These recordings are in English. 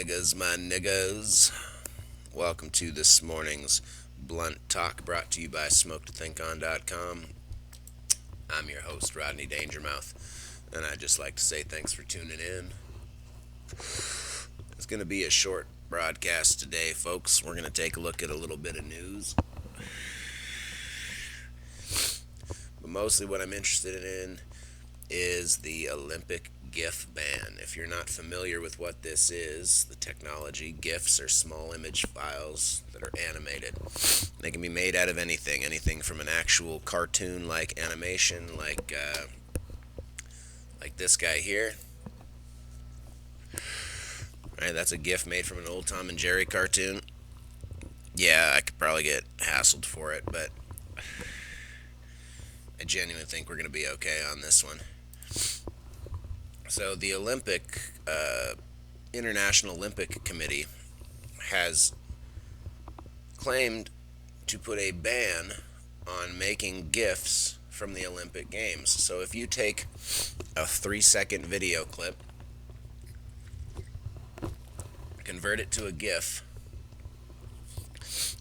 niggas, my niggas. Welcome to this morning's Blunt Talk brought to you by SmokeToThinkOn.com. I'm your host, Rodney Dangermouth, and I'd just like to say thanks for tuning in. It's going to be a short broadcast today, folks. We're going to take a look at a little bit of news. But mostly what I'm interested in is the Olympic GIF ban. If you're not familiar with what this is, the technology, GIFs are small image files that are animated. They can be made out of anything from an actual cartoon-like animation, like this guy here. Right, that's a GIF made from an old Tom and Jerry cartoon. Yeah, I could probably get hassled for it, but I genuinely think we're going to be okay on this one. So the International Olympic Committee has claimed to put a ban on making GIFs from the Olympic Games. So if you take a 3-second video clip, convert it to a GIF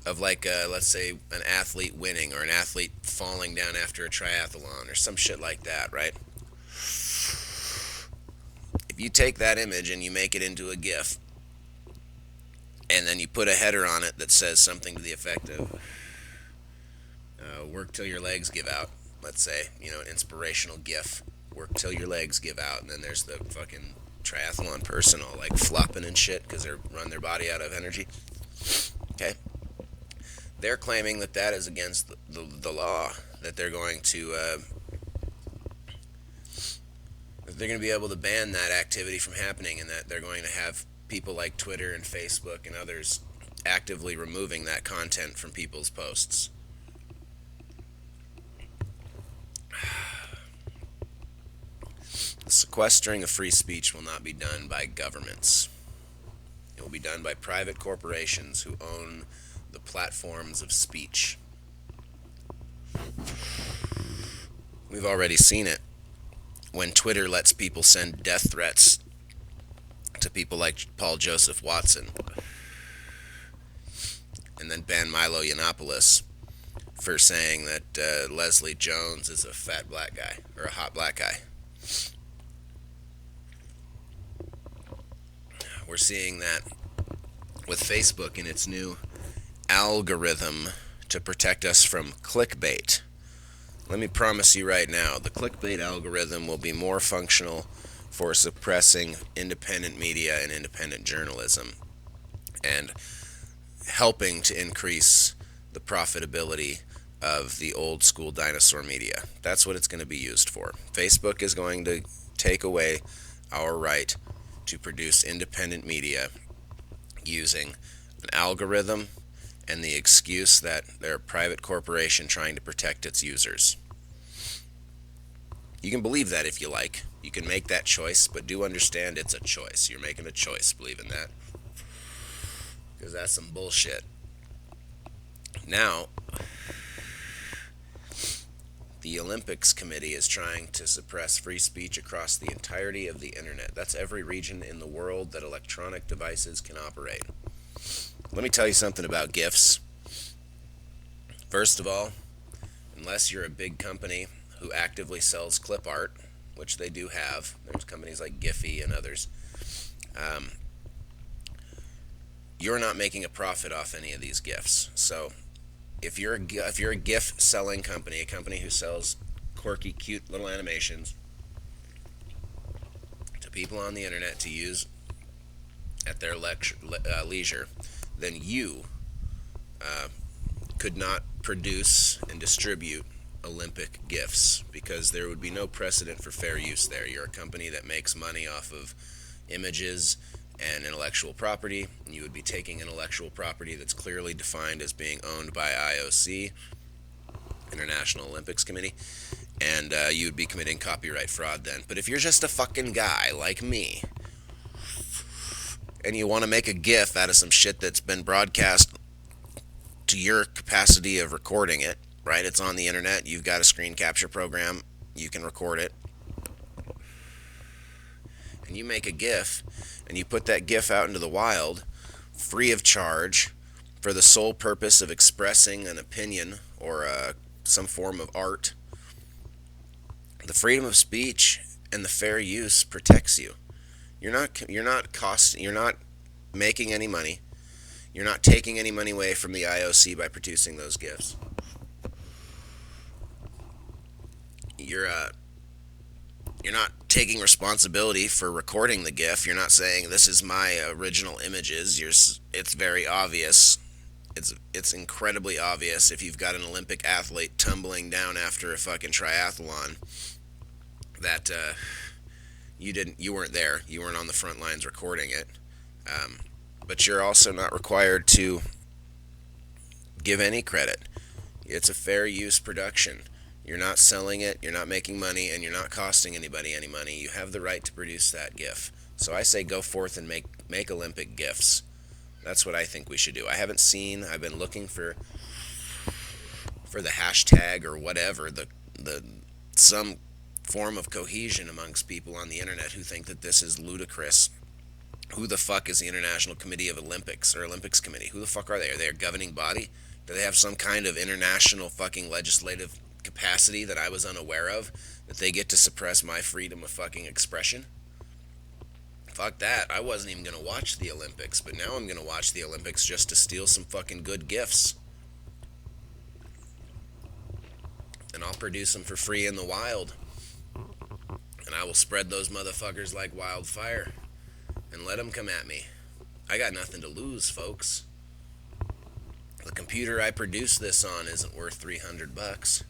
of let's say an athlete winning or an athlete falling down after a triathlon or some shit like that, right? If you take that image and you make it into a GIF, and then you put a header on it that says something to the effect of work till your legs give out, let's say, an inspirational GIF, work till your legs give out, and then there's the fucking triathlon person all like flopping and shit because they're run their body out of energy. Okay? They're claiming that is against the law, that they're going to be able to ban that activity from happening, and that they're going to have people like Twitter and Facebook and others actively removing that content from people's posts. Sequestering of free speech will not be done by governments. It will be done by private corporations who own the platforms of speech. We've already seen it when Twitter lets people send death threats to people like Paul Joseph Watson, and then ban Milo Yiannopoulos for saying that Leslie Jones is a fat black guy or a hot black guy. We're seeing that with Facebook and its new algorithm to protect us from clickbait. Let me promise you right now, the clickbait algorithm will be more functional for suppressing independent media and independent journalism and helping to increase the profitability of the old school dinosaur media. That's what it's going to be used for. Facebook is going to take away our right to produce independent media using an algorithm and the excuse that they're a private corporation trying to protect its users. You can believe that if you like. You can make that choice, but do understand it's a choice. You're making a choice, believe in that. Because that's some bullshit. Now, the Olympics Committee is trying to suppress free speech across the entirety of the internet. That's every region in the world that electronic devices can operate. Let me tell you something about GIFs. First of all, unless you're a big company who actively sells clip art, which they do have, there's companies like Giphy and others, you're not making a profit off any of these GIFs. So if you're a GIF selling company, a company who sells quirky, cute little animations to people on the internet to use at their leisure, then you could not produce and distribute Olympic GIFs because there would be no precedent for fair use there. You're a company that makes money off of images and intellectual property, and you would be taking intellectual property that's clearly defined as being owned by IOC, International Olympics Committee, and you would be committing copyright fraud then. But if you're just a fucking guy like me, and you want to make a GIF out of some shit that's been broadcast to your capacity of recording it, right? It's on the internet. You've got a screen capture program. You can record it. and you make a GIF and you put that GIF out into the wild free of charge for the sole purpose of expressing an opinion or some form of art, the freedom of speech and the fair use protects you. You're not making any money. You're not taking any money away from the IOC by producing those GIFs. You're you're not taking responsibility for recording the GIF. You're not saying this is my original images. It's very obvious. It's incredibly obvious if you've got an Olympic athlete tumbling down after a fucking triathlon that you weren't there. You weren't on the front lines recording it. Um, but you're also not required to give any credit. It's a fair use production. You're not selling it, you're not making money, and you're not costing anybody any money. You have the right to produce that GIF. So I say go forth and make Olympic GIFs. That's what I think we should do. I haven't seen. I've been looking for the hashtag or whatever, the some form of cohesion amongst people on the internet who think that this is ludicrous. Who the fuck is the International Committee of Olympics or Olympics Committee? Who the fuck are they? Are they a governing body? Do they have some kind of international fucking legislative capacity that I was unaware of? That they get to suppress my freedom of fucking expression? Fuck that. I wasn't even gonna watch the Olympics, but now I'm gonna watch the Olympics just to steal some fucking good gifts. And I'll produce them for free in the wild. And I will spread those motherfuckers like wildfire. And let them come at me. I got nothing to lose, folks. The computer I produced this on isn't worth $300.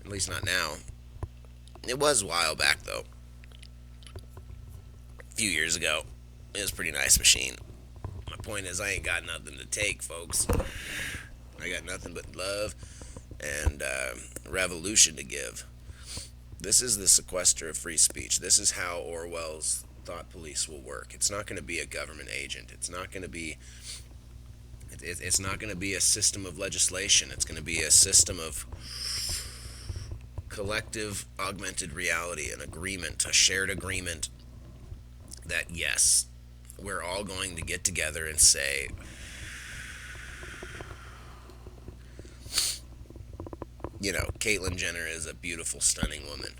At least not now. It was a while back, though. A few years ago. It was a pretty nice machine. My point is, I ain't got nothing to take, folks. I got nothing but love and revolution to give. This is the sequester of free speech. This is how Orwell's thought police will work. It's not going to be a government agent. It's not going to be. It's not going to be a system of legislation. It's going to be a system of collective augmented reality, an agreement, a shared agreement that yes, we're all going to get together and say, you know, Caitlyn Jenner is a beautiful, stunning woman.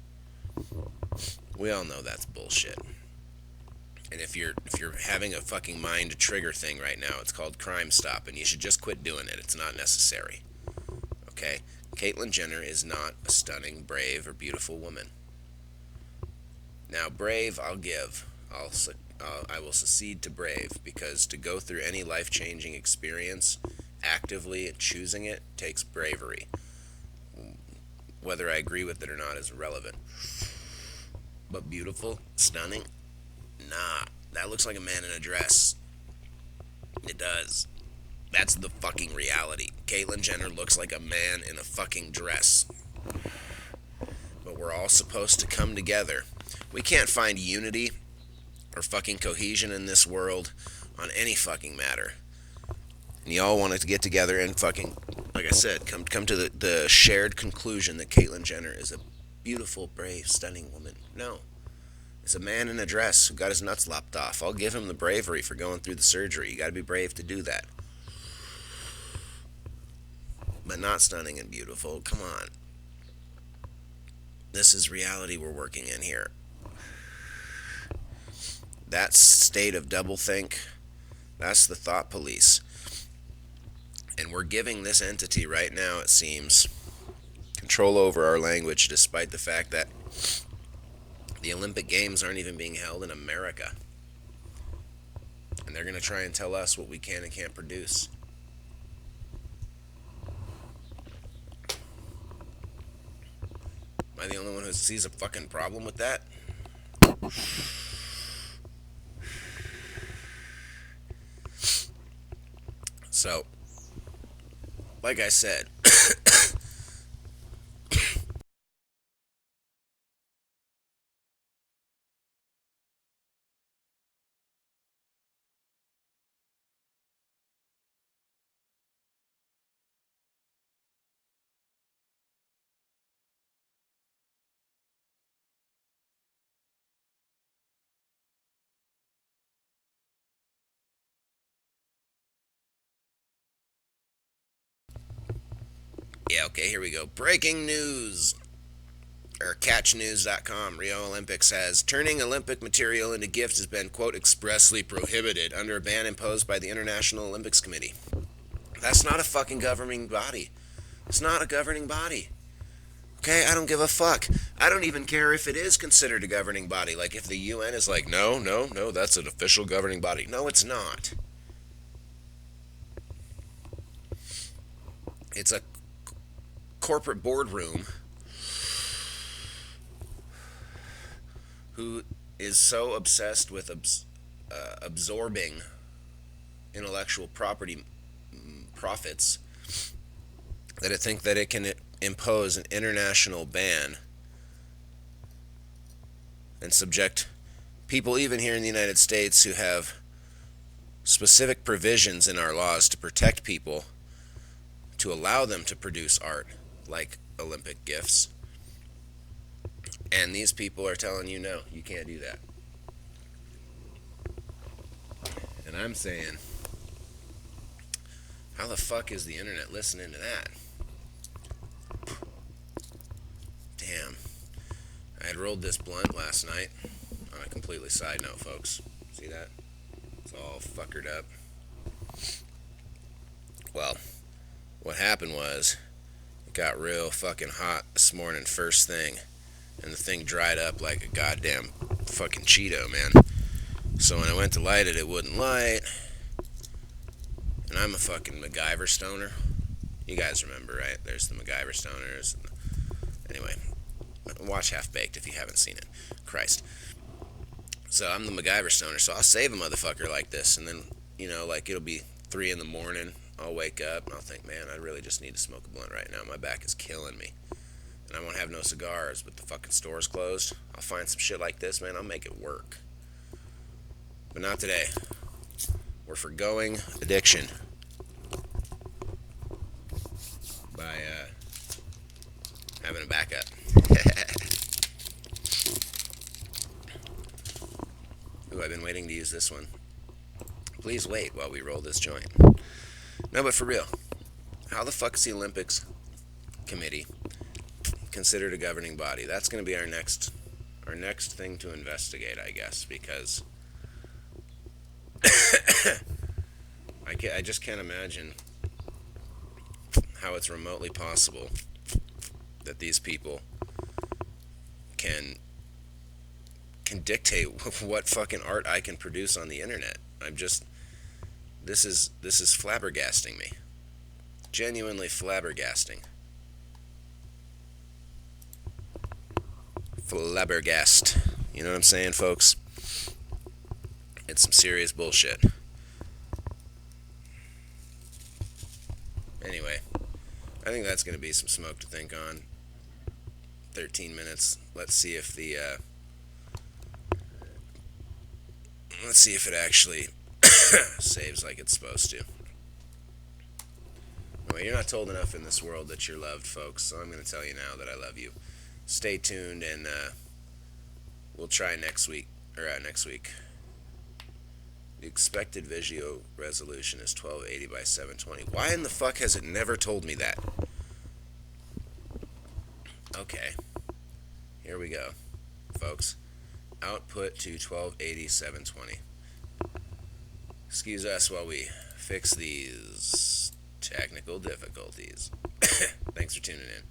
We all know that's bullshit. And if you're having a fucking mind trigger thing right now, it's called Crime Stop, and you should just quit doing it. It's not necessary. Okay? Caitlyn Jenner is not a stunning, brave, or beautiful woman. Now, brave, I'll give. I will secede to brave because to go through any life-changing experience actively choosing it takes bravery. Whether I agree with it or not is irrelevant. But beautiful, stunning, nah. That looks like a man in a dress. It does. That's the fucking reality. Caitlyn Jenner looks like a man in a fucking dress. But we're all supposed to come together. We can't find unity or fucking cohesion in this world on any fucking matter. And y'all want to get together and fucking, like I said, come to the shared conclusion that Caitlyn Jenner is a beautiful, brave, stunning woman. No. It's a man in a dress who got his nuts lopped off. I'll give him the bravery for going through the surgery. You gotta be brave to do that. But not stunning and beautiful. Come on. This is reality we're working in here. That state of doublethink, that's the thought police. And we're giving this entity right now, it seems, control over our language despite the fact that the Olympic Games aren't even being held in America. And they're going to try and tell us what we can and can't produce. Am I the only one who sees a fucking problem with that? So, like I said, Yeah, okay, here we go. Breaking news. Or catchnews.com. Rio Olympics says turning Olympic material into gifts has been, quote, expressly prohibited under a ban imposed by the International Olympics Committee. That's not a fucking governing body. It's not a governing body. Okay, I don't give a fuck. I don't even care if it is considered a governing body. Like if the UN is like, no, no, no, that's an official governing body. No, it's not. It's a corporate boardroom who is so obsessed with absorbing intellectual property profits that it think that it can impose an international ban and subject people even here in the United States who have specific provisions in our laws to protect people to allow them to produce art like Olympic gifts. And these people are telling you, no, you can't do that. And I'm saying, how the fuck is the internet listening to that? Damn. I had rolled this blunt last night. On a completely side note, folks. See that? It's all fuckered up. Well, what happened was, it got real fucking hot this morning, first thing. And the thing dried up like a goddamn fucking Cheeto, man. So when I went to light it, it wouldn't light. And I'm a fucking MacGyver stoner. You guys remember, right? There's the MacGyver stoners. Anyway, watch Half Baked if you haven't seen it. Christ. So I'm the MacGyver stoner, so I'll save a motherfucker like this. And then, you know, like it'll be 3 in the morning. I'll wake up and I'll think, man, I really just need to smoke a blunt right now. My back is killing me. And I won't have no cigars, but the fucking store's closed. I'll find some shit like this, man. I'll make it work. But not today. We're forgoing addiction by having a backup. Ooh, I've been waiting to use this one. Please wait while we roll this joint. No, but for real, how the fuck is the Olympics Committee considered a governing body? That's going to be our next thing to investigate, I guess, because I just can't imagine how it's remotely possible that these people can dictate what fucking art I can produce on the internet. This is flabbergasting me. Genuinely flabbergasting. Flabbergast. You know what I'm saying, folks? It's some serious bullshit. Anyway, I think that's going to be some smoke to think on. 13 minutes. Let's see if it actually saves like it's supposed to. Anyway, you're not told enough in this world that you're loved, folks, so I'm going to tell you now that I love you. Stay tuned, and we'll try next week. The expected video resolution is 1280 by 720. Why in the fuck has it never told me that? Okay. Here we go, folks. Output to 1280 720. Excuse us while we fix these technical difficulties. Thanks for tuning in.